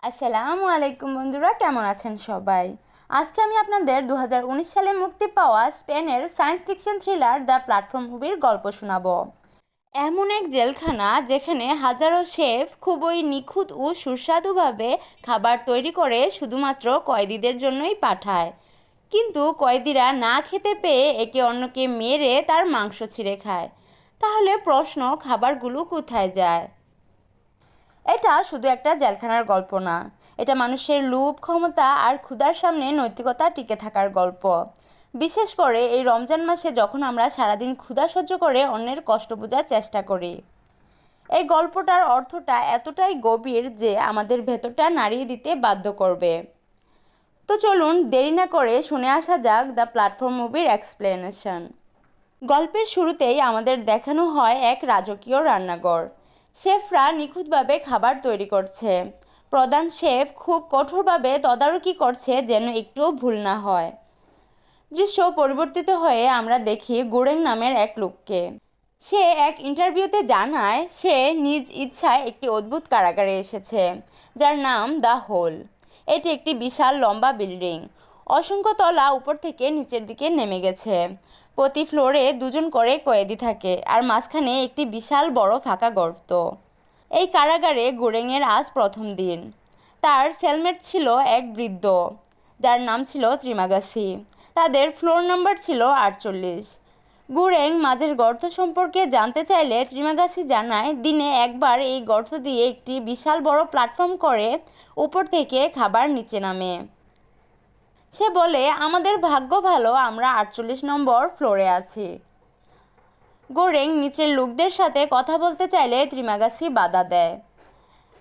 আসসালামু আলাইকুম বন্ধুরা, কেমন আছেন সবাই? আজকে আমি আপনাদের 2019 সালে মুক্তি পাওয়া স্পেনের science fiction thriller the platform মুভির গল্প শোনাবো। এমন এক জেলখানা যেখানে হাজারো শেফ খুবই নিখুঁত ও সুস্বাদুভাবে খাবার তৈরি করে শুধুমাত্র কয়েদিদের জন্যই পাঠায়। কিন্তু কয়েদিরা না খেতে পেয়ে একে অন্যকে মেরে তার মাংস ছিঁড়ে খায়। তাহলে প্রশ্ন, খাবারগুলো কোথায় যায়? এটা শুধু একটা জেলখানার গল্প না, এটা মানুষের লোভ, ক্ষমতা আর ক্ষুধার সামনে নৈতিকতা টিকে থাকার গল্প। বিশেষ করে এই রমজান মাসে যখন আমরা সারাদিন ক্ষুধা সহ্য করে অন্যের কষ্ট বোঝার চেষ্টা করি। এই গল্পটার অর্থটা এতটাই গভীর যে আমাদের ভেতরটা নাড়িয়ে দিতে বাধ্য করবে। তো চলুন দেরি না করে শুনে আসা যাক দ্য প্ল্যাটফর্ম মুভির এক্সপ্লেনেশন। গল্পের শুরুতেই আমাদের দেখানো হয় এক রাজকীয় রান্নাঘর। শেফরা নিখুঁতভাবে খাবার তৈরি করছে। প্রধান শেফ খুব কঠোরভাবে তদারকি করছে যেন একটুও ভুল না হয়। দৃশ্য পরিবর্তিত হয়ে আমরা দেখি গুরেং নামের এক লোককে। সে এক ইন্টারভিউতে জানায় সে নিজ ইচ্ছায় একটি অদ্ভুত কারাগারে এসেছে, যার নাম দ্য হোল। এটি একটি বিশাল লম্বা বিল্ডিং, অসংখ্য তলা উপর থেকে নিচের দিকে নেমে গেছে। প্রতি ফ্লোরে দুজন করে কয়েদি থাকে আর মাঝখানে একটি বিশাল বড় ফাঁকা গর্ত। এই কারাগারে গুরেংয়ের আজ প্রথম দিন। তার সেলমেট ছিল এক বৃদ্ধ, যার নাম ছিল ত্রিমাগাসি। তাদের ফ্লোর নাম্বার ছিল 48। গুরেং মাঝের গর্ত সম্পর্কে জানতে চাইলে ত্রিমাগাসি জানায় দিনে একবার এই গর্ত দিয়ে একটি বিশাল বড় প্ল্যাটফর্ম করে উপর থেকে খাবার নিচে নামে। সে বলে, আমাদের ভাগ্য ভালো, আমরা 48 নম্বর ফ্লোরে আছি। গোরেং নিচের লোকদের সাথে কথা বলতে চাইলে ত্রিমাগাসি বাধা দেয়।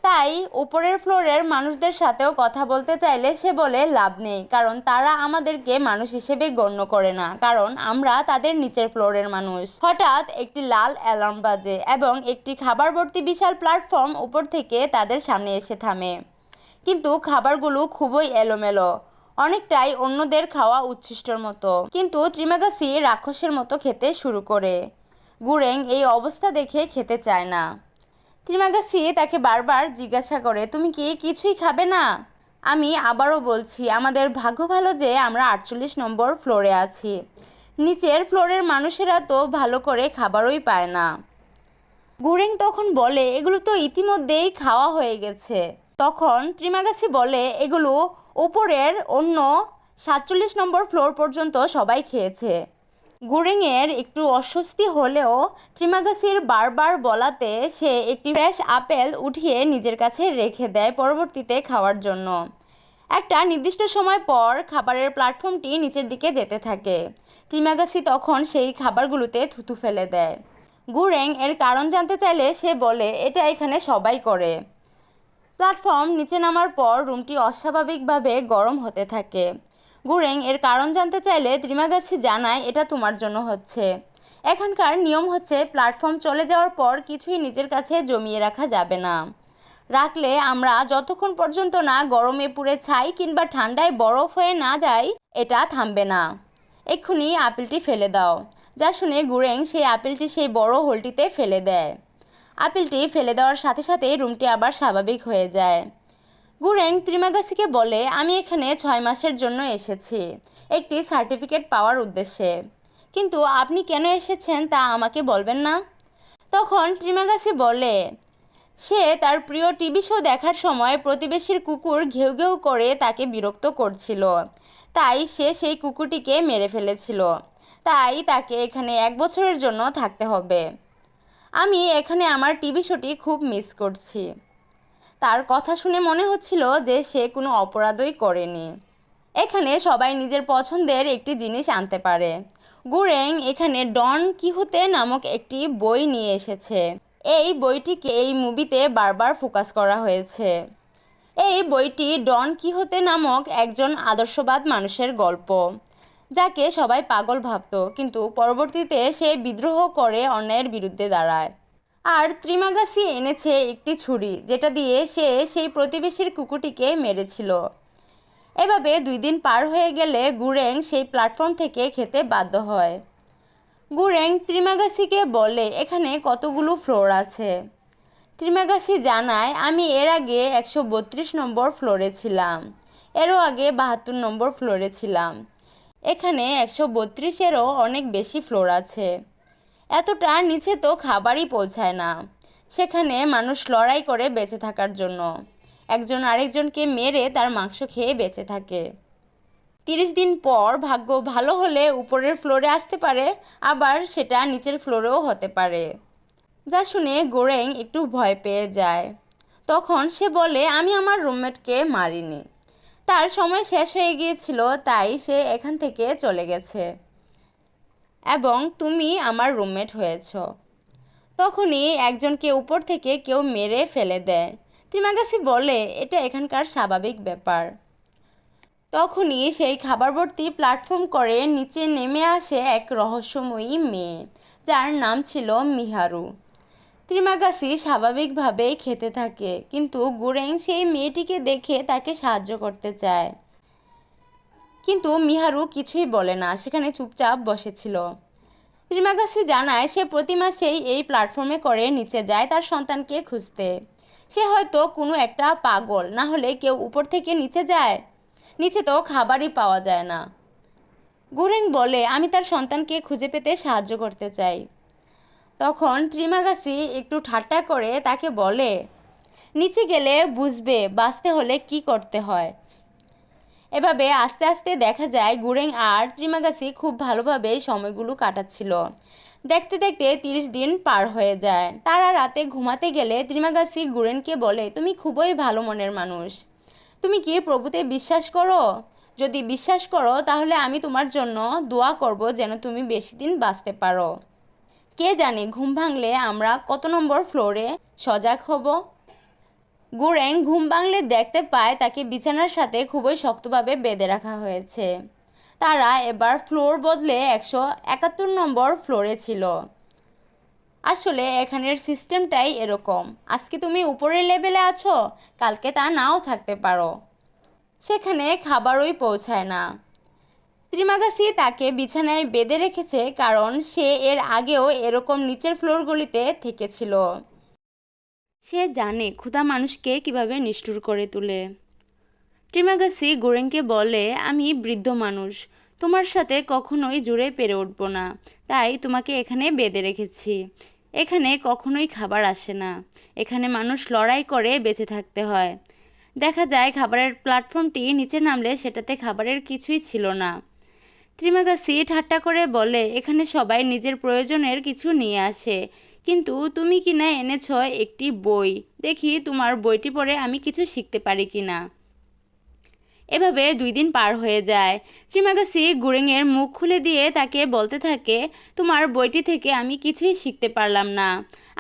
তাই উপরের ফ্লোরের মানুষদের সাথেও কথা বলতে চাইলে সে বলে লাভ নেই, কারণ তারা আমাদেরকে মানুষ হিসেবে গণ্য করে না, কারণ আমরা তাদের নিচের ফ্লোরের মানুষ। হঠাৎ একটি লাল অ্যালার্ম বাজে এবং একটি খাবার ভর্তি বিশাল প্ল্যাটফর্ম উপর থেকে তাদের সামনে এসে থামে। কিন্তু খাবারগুলো খুবই এলোমেলো, অনেকটাই অন্যদের খাওয়া উচ্ছিষ্টর মতো। কিন্তু ত্রিমাগাসি রাক্ষসের মতো খেতে শুরু করে। গুরেং এই অবস্থা দেখে খেতে চায় না। ত্রিমাগাসি তাকে বারবার জিজ্ঞাসা করে, তুমি কি কিছুই খাবে না? আমি আবারও বলছি, আমাদের ভাগ্য ভালো যে আমরা 48 নম্বর ফ্লোরে আছি। নিচের ফ্লোরের মানুষেরা তো ভালো করে খাবারই পায় না। গুরেং তখন বলে, এগুলো তো ইতিমধ্যেই খাওয়া হয়ে গেছে। তখন ত্রিমাগাসি বলে, এগুলো উপরের অন্য 47 নম্বর ফ্লোর পর্যন্ত সবাই খেয়েছে। গুরেংয়ের একটু অস্বস্তি হলেও ত্রিমাগাসির বারবার বলাতে সে একটি ফ্রেশ আপেল উঠিয়ে নিজের কাছে রেখে দেয় পরবর্তীতে খাওয়ার জন্য। একটা নির্দিষ্ট সময় পর খাবারের প্ল্যাটফর্মটি নিচের দিকে যেতে থাকে। ত্রিমাগাসি তখন সেই খাবারগুলোতে থুতু ফেলে দেয়। গুরেং এর কারণ জানতে চাইলে সে বলে, এটা এখানে সবাই করে। প্ল্যাটফর্ম নিচে নামার পর রুমটি অস্বাভাবিকভাবে গরম হতে থাকে। গুরেং এর কারণ জানতে চাইলে ত্রিমাগাসি জানায়, এটা তোমার জন্য হচ্ছে। এখানকার নিয়ম হচ্ছে প্ল্যাটফর্ম চলে যাওয়ার পর কিছুই নিজের কাছে জমিয়ে রাখা যাবে না। রাখলে আমরা যতক্ষণ পর্যন্ত না গরমে পুড়ে ছাই কিংবা ঠান্ডায় বরফ হয়ে না যাই, এটা থামবে না। এক্ষুনি আপেলটি ফেলে দাও। যা শুনে গুরেং সেই আপেলটি সেই বড় হোলটিতে ফেলে দেয়। আপেলটি ফেলে দেওয়ার সাথে সাথেই রুমটি আবার স্বাভাবিক হয়ে যায়। গুরেং ত্রিমাগাসিকে বলে, আমি এখানে 6 মাসের জন্য এসেছি একটি সার্টিফিকেট পাওয়ার উদ্দেশ্যে, কিন্তু আপনি কেন এসেছেন তা আমাকে বলবেন না? তখন ত্রিমাগাসি বলে, সে তার প্রিয় টিভি শো দেখার সময় প্রতিবেশীর কুকুর ঘেউ ঘেউ করে তাকে বিরক্ত করছিল, তাই সে সেই কুকুরটিকে মেরে ফেলেছিল। তাই তাকে এখানে 1 বছরের জন্য থাকতে হবে। আমি এখানে আমার টিভি শোটি খুব মিস করছি। তার কথা শুনে মনে হচ্ছিল যে সে কোনো অপরাধই করেনি। এখানে সবাই নিজের পছন্দের একটি জিনিস আনতে পারে। গুরেং এখানে ডন কিহোতে নামক একটি বই নিয়ে এসেছে। এই বইটিকে এই মুভিতে বারবার ফোকাস করা হয়েছে। এই বইটি ডন কিহোতে নামক একজন আদর্শবাদ মানুষের গল্প, যাকে সবাই পাগল ভাবত, কিন্তু পরবর্তীতে সে বিদ্রোহ করে অন্যায়ের বিরুদ্ধে দাঁড়ায়। আর ত্রিমাগাসি এনেছে একটি ছুরি, যেটা দিয়ে সে সেই প্রতিবেশীর কুকুরটিকে মেরেছিল। এভাবে 2 দিন পার হয়ে গেলে গুরেং সেই প্ল্যাটফর্ম থেকে খেতে বাধ্য হয়। গুরেং ত্রিমাগাসিকে বলে, এখানে কতগুলো ফ্লোর আছে? ত্রিমাগাসি জানায়, আমি এর আগে 132 নম্বর ফ্লোরে ছিলাম, এরও আগে 72 নম্বর ফ্লোরে ছিলাম। এখানে 132-এরও অনেক বেশি ফ্লোর আছে। এতটা নিচে তো খাবারই পৌঁছায় না। সেখানে মানুষ লড়াই করে বেঁচে থাকার জন্য, একজন আরেকজনকে মেরে তার মাংস খেয়ে বেঁচে থাকে। 30 দিন পর ভাগ্য ভালো হলে উপরের ফ্লোরে আসতে পারে, আবার সেটা নিচের ফ্লোরেও হতে পারে। যা শুনে গোরেং একটু ভয় পেয়ে যায়। তখন সে বলে, আমি আমার রুমমেটকে মারিনি, তার সময় শেষ হয়ে গিয়েছিল, তাই সে এখান থেকে চলে গেছে এবং তুমি আমার রুমমেট হয়েছ। তখনই একজনকে উপর থেকে কেউ মেরে ফেলে দেয়। ত্রিমাগাসি বলে, এটা এখানকার স্বাভাবিক ব্যাপার। তখনই সেই খাবার ভর্তি প্ল্যাটফর্ম করে নিচে নেমে আসে এক রহস্যময়ী মেয়ে, যার নাম ছিল মিহারু। ত্রিমাগাসি স্বাভাবিকভাবেই খেতে থাকে, কিন্তু গোরেং সেই মেয়েটিকে দেখে তাকে সাহায্য করতে চায়, কিন্তু মিহারু কিছুই বলে না, সেখানে চুপচাপ বসেছিল। ত্রিমাগাসি জানায়, সে প্রতি মাসেই এই প্ল্যাটফর্মে করে নিচে যায় তার সন্তানকে খুঁজতে। সে হয়তো কোনো একটা পাগল, না হলে কেউ উপর থেকে নিচে যায়, নিচে তো খাবারই পাওয়া যায় না। গোরেং বলে, আমি তার সন্তানকে খুঁজে পেতে সাহায্য করতে চাই। তখন ত্রিমাগাসি একটু ঠাট্টা করে তাকে বলে, নিচে গেলে বুঝবে বাঁচতে হলে কি করতে হয়। এভাবে আস্তে আস্তে দেখা যায় গোরেং আর ত্রিমাগাসি খুব ভালোভাবে সময়গুলো কাটাচ্ছিল। দেখতে দেখতে 30 দিন পার হয়ে যায়। তারা রাতে ঘুমাতে গেলে ত্রিমাগাসি গোরেংকে বলে, তুমি খুবই ভালো মনের মানুষ, তুমি কি প্রভুতে বিশ্বাস করো? যদি বিশ্বাস করো তাহলে আমি তোমার জন্য দোয়া করব যেন তুমি বেশি দিন বাঁচতে পারো। কে জানে ঘুম ভাঙলে আমরা কত নম্বর ফ্লোরে সজাগ হব। গোরেং ঘুম ভাঙলে দেখতে পায় তাকে বিছানার সাথে খুবই শক্তভাবে বেঁধে রাখা হয়েছে। তারা এবার ফ্লোর বদলে 171 নম্বর ফ্লোরে ছিল। আসলে এখানের সিস্টেমটাই এরকম, আজকে তুমি উপরের লেভেলে আছো, কালকে তা নাও থাকতে পারো। সেখানে খাবারই পৌঁছায় না। ত্রিমাগাসি তাকে বিছানায় বেঁধে রেখেছে, কারণ সে এর আগেও এরকম নিচের ফ্লোরগুলিতে থেকেছিল। সে জানে ক্ষুধা মানুষকে কিভাবে নিষ্ঠুর করে তোলে। ত্রিমাগাসি গোরেংকে বলে, আমি বৃদ্ধ মানুষ, তোমার সাথে কখনোই জুড়ে পেরে উঠব না, তাই তোমাকে এখানে বেঁধে রেখেছি। এখানে কখনোই খাবার আসে না, এখানে মানুষ লড়াই করে বেঁচে থাকতে হয়। দেখা যায় খাবারের প্ল্যাটফর্মটি নিচে নামলে সেটাতে খাবারের কিছুই ছিল না। ত্রিমাগাসি ঠাট্টা করে বলে, এখানে সবাই নিজের প্রয়োজনের কিছু নিয়ে আসে, কিন্তু তুমি কিনা এনেছ একটি বই, দেখি তোমার বইটি পড়ে আমি কিছু শিখতে পারি কিনা। এভাবে 2 দিন পার হয়ে যায়। ত্রিমাগাসি গোরেংয়ের মুখ খুলে দিয়ে তাকে বলতে থাকে, তোমার বইটি থেকে আমি কিছুই শিখতে পারলাম না,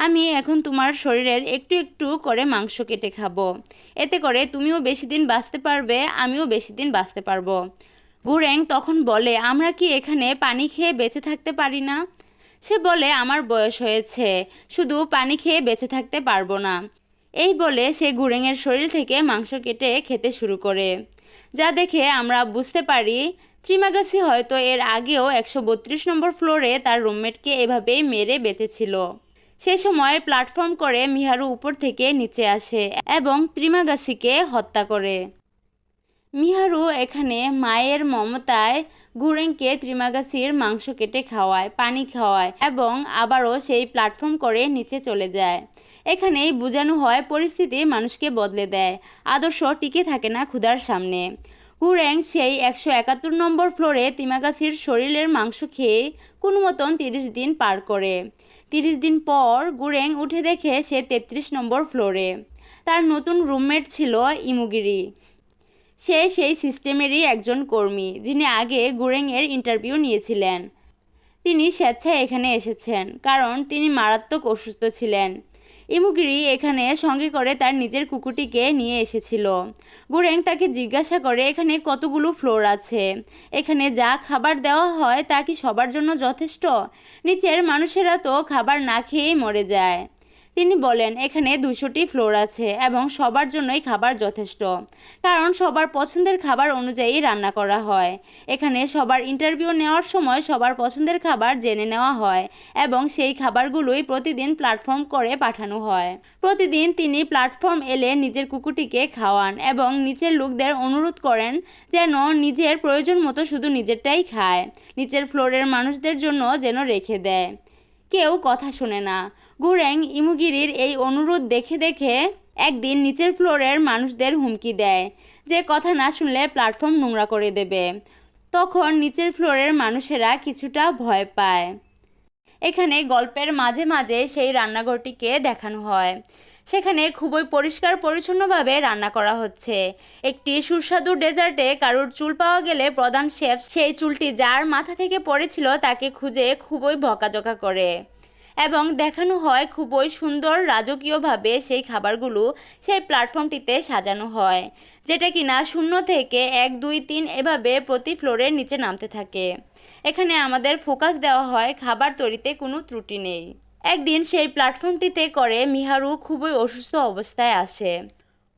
আমি এখন তোমার শরীরের একটু একটু করে মাংস কেটে খাবো, এতে করে তুমিও বেশি দিন বাঁচতে পারবে, আমিও বেশি দিন বাঁচতে পারবো। গোরেং তখন বলে, আমরা কি এখানে পানি খেয়ে বেঁচে থাকতে পারি না? সে বলে, আমার বয়স হয়েছে, শুধু পানি খেয়ে বেঁচে থাকতে পারবো না। এই বলে সে গোরেংয়ের শরীর থেকে মাংস কেটে খেতে শুরু করে। যা দেখে আমরা বুঝতে পারি ত্রিমাগাসি হয়তো এর আগেও 132 নম্বর ফ্লোরে তার রুমমেটকে এভাবেই মেরে বেঁচেছিল। সে সময় প্ল্যাটফর্ম করে মিহারু উপর থেকে নিচে আসে এবং ত্রিমাগাসিকে হত্যা করে। মিহারু এখানে মায়ের মমতায় গোরেংকে ত্রিমাগাসির মাংস কেটে খাওয়ায়, পানি খাওয়ায় এবং আবারও সেই প্ল্যাটফর্ম করে নিচে চলে যায়। এখানেই বোঝানো হয় পরিস্থিতি মানুষকে বদলে দেয়, আদর্শ টিকে থাকে না ক্ষুধার সামনে। গোরেং সেই 171 নম্বর ফ্লোরে ত্রিমাগাসির শরীরের মাংস খেয়ে কোনো মতন 30 দিন পার করে। 30 দিন পর গোরেং উঠে দেখে সে 33 নম্বর ফ্লোরে। তার নতুন রুমমেট ছিল ইমুগিরি। সে সেই সিস্টেমেরই একজন কর্মী, যিনি আগে গোরেংয়ের ইন্টারভিউ নিয়েছিলেন। তিনি স্বেচ্ছায় এখানে এসেছেন কারণ তিনি মারাত্মক অসুস্থ ছিলেন। ইমুগিরি এখানে সঙ্গে করে তার নিজের কুকুরটিকে নিয়ে এসেছিল। গোরেং তাকে জিজ্ঞাসা করে, এখানে কতগুলো ফ্লোর আছে, এখানে যা খাবার দেওয়া হয় তা কি সবার জন্য যথেষ্ট? নিচের মানুষেরা তো খাবার না খেয়েই মরে যায়। তিনি বলেন এখানে 200টি ফ্লোর আছে এবং সবার জন্যই খাবার যথেষ্ট, কারণ সবার পছন্দের খাবার অনুযায়ী রান্না করা হয়। এখানে সবার ইন্টারভিউ নেওয়ার সময় সবার পছন্দের খাবার জেনে নেওয়া হয় এবং সেই খাবারগুলোই প্রতিদিন প্ল্যাটফর্ম করে পাঠানো হয়। প্রতিদিন তিনি প্ল্যাটফর্ম এলে নিজের কুকুরটিকে খাওয়ান এবং নিচের লোকদের অনুরোধ করেন যেন নিজের প্রয়োজন মতো শুধু নিজেরটাই খায়, নিচের ফ্লোরের মানুষদের জন্য যেন রেখে দেয়। কেউ কথা শোনে না। গুরেং ইমুগিরির এই অনুরোধ দেখে দেখে একদিন নিচের ফ্লোরের মানুষদের হুমকি দেয় যে কথা না শুনলে প্ল্যাটফর্ম নোংরা করে দেবে। তখন নিচের ফ্লোরের মানুষেরা কিছুটা ভয় পায়। এখানে গল্পের মাঝে মাঝে সেই রান্নাঘরটিকে দেখানো হয়। সেখানে খুবই পরিষ্কার পরিচ্ছন্নভাবে রান্না করা হচ্ছে। একটি সুস্বাদু ডেজার্টে কারোর চুল পাওয়া গেলে প্রধান শেফ সেই চুলটি যার মাথা থেকে পড়েছিল তাকে খুঁজে খুবই বকাঝকা করে এবং দেখানো হয় খুবই সুন্দর রাজকীয়ভাবে সেই খাবারগুলো সেই প্ল্যাটফর্মটিতে সাজানো হয়, যেটা কিনা 0 থেকে 1, 2, 3 এভাবে প্রতি ফ্লোরের নিচে নামতে থাকে। এখানে আমাদের ফোকাস দেওয়া হয় খাবার তৈরিতে কোনো ত্রুটি নেই। একদিন সেই প্ল্যাটফর্মটিতে করে মিহারু খুবই অসুস্থ অবস্থায় আসে।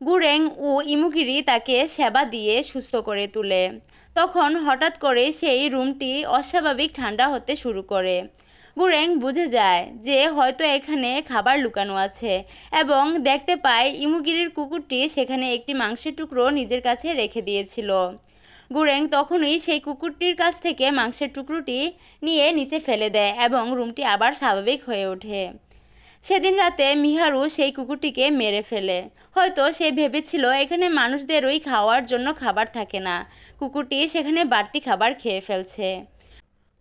গুরেং ও ইমুগিরি তাকে সেবা দিয়ে সুস্থ করে তোলে। তখন হঠাৎ করে সেই রুমটি অস্বাভাবিক ঠান্ডা হতে শুরু করে। গুরেং বুঝে যায় যে হয়তো এখানে খাবার লুকানো আছে এবং দেখতে পায় ইমুগিরির কুকুরটি সেখানে একটি মাংসের টুকরো নিজের কাছে রেখে দিয়েছিল। গুরেং তখনই সেই কুকুরটির কাছ থেকে মাংসের টুকরোটি নিয়ে নিচে ফেলে দেয় এবং রুমটি আবার স্বাভাবিক হয়ে ওঠে। সেদিন রাতে মিহারু সেই কুকুরটিকে মেরে ফেলে। হয়তো সে ভেবেছিল এখানে মানুষদেরই খাওয়ার জন্য খাবার থাকে না, কুকুরটি সেখানে বাড়তি খাবার খেয়ে ফেলছে।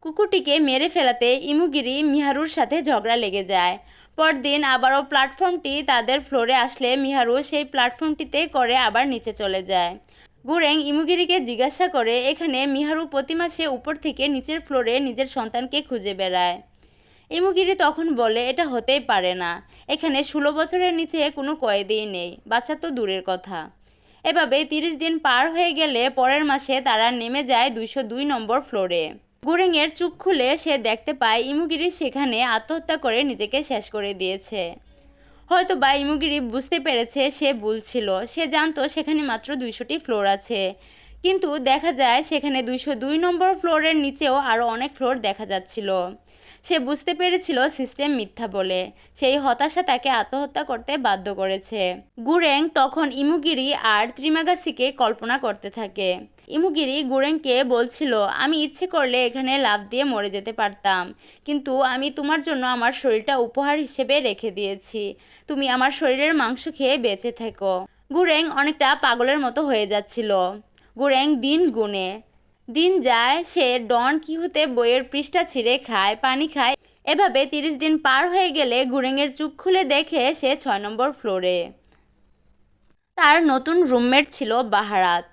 কুকুরটিকে মেরে ফেলাতে ইমুগিরি মিহারুর সাথে ঝগড়া লেগে যায়। পরদিন আবারও প্ল্যাটফর্মটি তাদের ফ্লোরে আসলে মিহারু সেই প্ল্যাটফর্মটিতে করে আবার নিচে চলে যায়। গুরেং ইমুগিরিকে জিজ্ঞাসা করে এখানে মিহারু প্রতি মাসে উপর থেকে নিচের ফ্লোরে নিজের সন্তানকে খুঁজে বেড়ায়। ইমুগিরি তখন বলে এটা হতেই পারে না, এখানে 16 বছরের নিচে কোনো কয়েদিই নেই, বাচ্চা তো দূরের কথা। এভাবে 30 দিন পার হয়ে গেলে পরের মাসে তারা নেমে যায় 202 নম্বর ফ্লোরে। গুরেংয়ের চোখ খুলে সে দেখতে পায় ইমুগিরি সেখানে আত্মহত্যা করে নিজেকে শেষ করে দিয়েছে। হয়তো বা ইমুগিরি বুঝতে পেরেছে সে ভুল ছিল, সে জানতো সেখানে মাত্র 200টি ফ্লোর আছে, কিন্তু দেখা যায় সেখানে 202 নম্বর ফ্লোরের নিচেও আরও অনেক ফ্লোর দেখা যাচ্ছিল। সে বুঝতে পেরেছিল সিস্টেম মিথ্যা বলে, সেই হতাশা তাকে আত্মহত্যা করতে বাধ্য করেছে। গুরেং তখন ইমুগিরি আর ত্রিমাগাসিকে কল্পনা করতে থাকে। ইমুগিরি গুরেংকে বলছিল আমি ইচ্ছে করলে এখানে লাফ দিয়ে মরে যেতে পারতাম, কিন্তু আমি তোমার জন্য আমার শরীরটা উপহার হিসেবে রেখে দিয়েছি, তুমি আমার শরীরের মাংস খেয়ে বেঁচে থেকো। গুরেং অনেকটা পাগলের মতো হয়ে যাচ্ছিল। গুরেং দিন গুনে দিন যায়, সে ডন কিহুতে বইয়ের পৃষ্ঠা ছিঁড়ে খায়, পানি খায়। এভাবে 30 দিন পার হয়ে গেলে গুরেংয়ের চোখ খুলে দেখে সে 6 নম্বর ফ্লোরে। তার নতুন রুমমেট ছিল বাহারাত।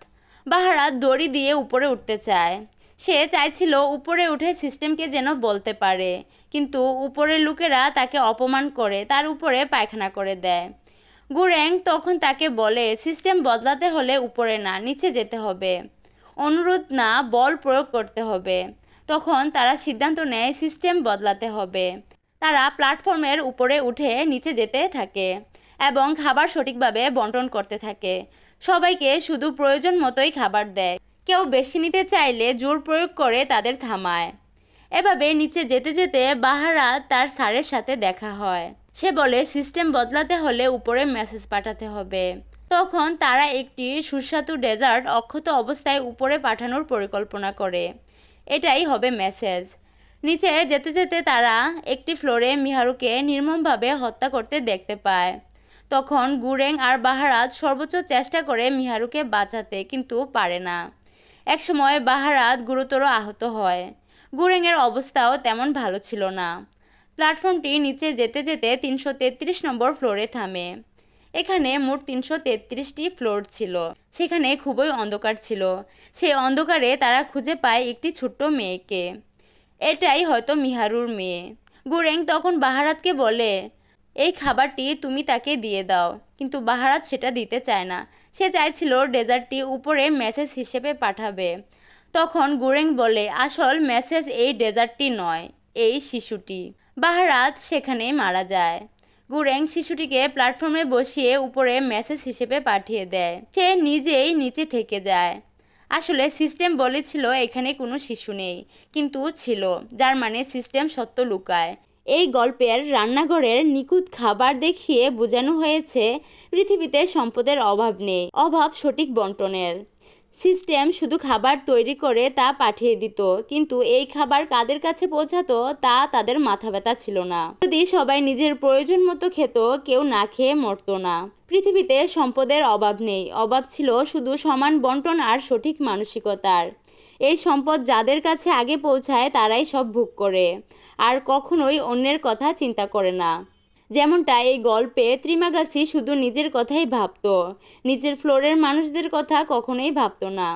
বাহারাত দড়ি দিয়ে উপরে উঠতে চায়। সে চাইছিল উপরে উঠে সিস্টেমকে যেন বলতে পারে, কিন্তু উপরের লোকেরা তাকে অপমান করে তার উপরে পায়খানা করে দেয়। গুরেং তখন তাকে বলে সিস্টেম বদলাতে হলে উপরে না, নিচে যেতে হবে, অনুরোধ না বল প্রয়োগ করতে হবে। তখন তারা সিদ্ধান্ত নেয় সিস্টেম বদলাতে হবে। তারা প্ল্যাটফর্মের উপরে উঠে নিচে যেতে থাকে এবং খাবার সঠিকভাবে বন্টন করতে থাকে। সবাইকে শুধু প্রয়োজন মতোই খাবার দেয়, কেউ বেশি নিতে চাইলে জোর প্রয়োগ করে তাদের থামায়। এভাবে নিচে যেতে যেতে বাহারাত তার স্যারের সাথে দেখা হয়। সে বলে সিস্টেম বদলাতে হলে উপরে মেসেজ পাঠাতে হবে। তখন তারা একটি সুস্বাদু ডেজার্ট অক্ষত অবস্থায় উপরে পাঠানোর পরিকল্পনা করে, এটাই হবে মেসেজ। নিচে যেতে যেতে তারা একটি ফ্লোরে মিহারুকে নির্মমভাবে হত্যা করতে দেখতে পায়। তখন গুরেং আর বাহারাত সর্বোচ্চ চেষ্টা করে মিহারুকে বাঁচাতে, কিন্তু পারে না। একসময় বাহারাত গুরুতর আহত হয়। গুরেংয়ের অবস্থাও তেমন ভালো ছিল না। প্ল্যাটফর্মটি নিচে যেতে যেতে 333 নম্বর ফ্লোরে থামে। এখানে মোট 333টি ফ্লোর ছিল। সেখানে খুবই অন্ধকার ছিল। সেই অন্ধকারে তারা খুঁজে পায় একটি ছোট্ট মেয়েকে। এটাই হয়তো মিহারুর মেয়ে। গুরেং তখন বাহারাতকে বলে এই খাবারটি তুমি তাকে দিয়ে দাও, কিন্তু বাহারাত সেটা দিতে চায় না। সে চাইছিল ডেজার্টটি উপরে মেসেজ হিসেবে পাঠাবে। তখন গুরেং বলে আসল মেসেজ এই ডেজার্টটি নয়, এই শিশুটি। বাহারাত সেখানে মারা যায়। গুরেং শিশুটিকে প্ল্যাটফর্মে বসিয়ে উপরে মেসেজ হিসেবে পাঠিয়ে দেয়। সে নিজেই নিচে থেকে যায়। আসলে সিস্টেম বলেছিল এখানে কোনো শিশু নেই, কিন্তু ছিল, যার মানে সিস্টেম সত্য লুকায়। এই গল্পের রান্নাঘরের নিখুঁত খাবার দেখিয়ে বোঝানো হয়েছে পৃথিবীতে সম্পদের অভাব নেই, অভাব সঠিক বন্টনের। সিস্টেম শুধু খাবার তৈরি করে তা পাঠিয়ে দিত, কিন্তু এই খাবার কাদের কাছে পৌঁছাতো তা তাদের মাথা ব্যথা ছিল না। যদি সবাই নিজের প্রয়োজন মতো খেত, কেউ না খেয়ে মরতো না। পৃথিবীতে সম্পদের অভাব নেই, অভাব ছিল শুধু সমান বন্টন আর সঠিক মানসিকতার। এই সম্পদ যাদের কাছে আগে পৌঁছায় তারাই সব ভোগ করে, আর কখনোই অন্যের কথা চিন্তা করে না। যেমনটা এই গল্পে ত্রিমাগাছি শুধু নিজের কথাই ভাবত, নিচের ফ্লোরের মানুষদের কথা কখনোই ভাবত না।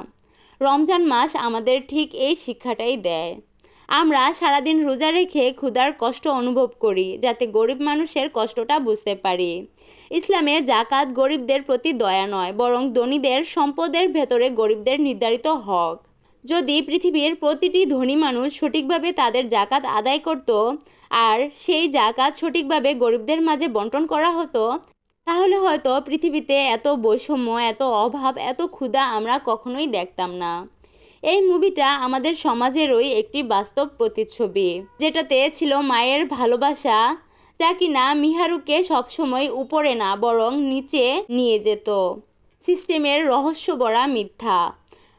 রমজান মাস আমাদের ঠিক এই শিক্ষাটাই দেয়। আমরা সারাদিন রোজা রেখে ক্ষুধার কষ্ট অনুভব করি, যাতে গরিব মানুষের কষ্টটা বুঝতে পারি। ইসলামে জাকাত গরিবদের প্রতি দয়া নয়, বরং ধনীদের সম্পদের ভেতরে গরিবদের নির্ধারিত হক। যদি পৃথিবীর প্রতিটি ধনী মানুষ সঠিকভাবে তাদের জাকাত আদায় করত, আর সেই জাকাত সঠিকভাবে গরিবদের মাঝে বন্টন করা হতো, তাহলে হয়তো পৃথিবীতে এত বৈষম্য, এত অভাব, এত ক্ষুধা আমরা কখনোই দেখতাম না। এই মুভিটা আমাদের সমাজেরই একটি বাস্তব প্রতিচ্ছবি, যেটাতে ছিল মায়ের ভালোবাসা, যা কিনা মিহারুকে সবসময় উপরে না বরং নিচে নিয়ে যেত। সিস্টেমের রহস্য ভরা মিথ্যা,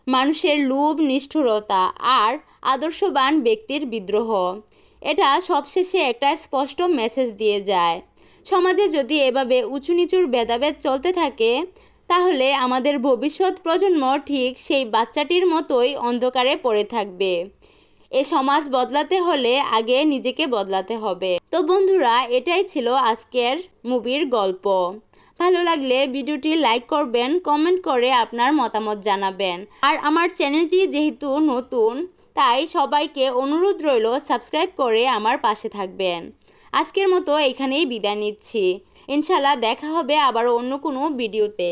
মানুষের লোভ, নিষ্ঠুরতা আর আদর্শবান ব্যক্তির বিদ্রোহ। এটা সবশেষে একটা স্পষ্ট মেসেজ দিয়ে যায়। সমাজে যদি এভাবে উঁচু নিচুর ভেদাভেদ চলতে থাকে, তাহলে আমাদের ভবিষ্যৎ প্রজন্ম ঠিক সেই বাচ্চাটির মতোই অন্ধকারে পড়ে থাকবে। এ সমাজ বদলাতে হলে আগে নিজেকে বদলাতে হবে। তো বন্ধুরা, এটাই ছিল আজকের মুভির গল্প। ভালো লাগলে ভিডিওটি লাইক করবেন, কমেন্ট করে আপনার মতামত জানাবেন। আর আমার চ্যানেলটি যেহেতু নতুন, তাই সবাইকে অনুরোধ রইল সাবস্ক্রাইব করে আমার পাশে থাকবেন। আজকের মতো এখানেই বিদায় নিচ্ছি। ইনশাল্লাহ দেখা হবে আবার অন্য কোনো ভিডিওতে।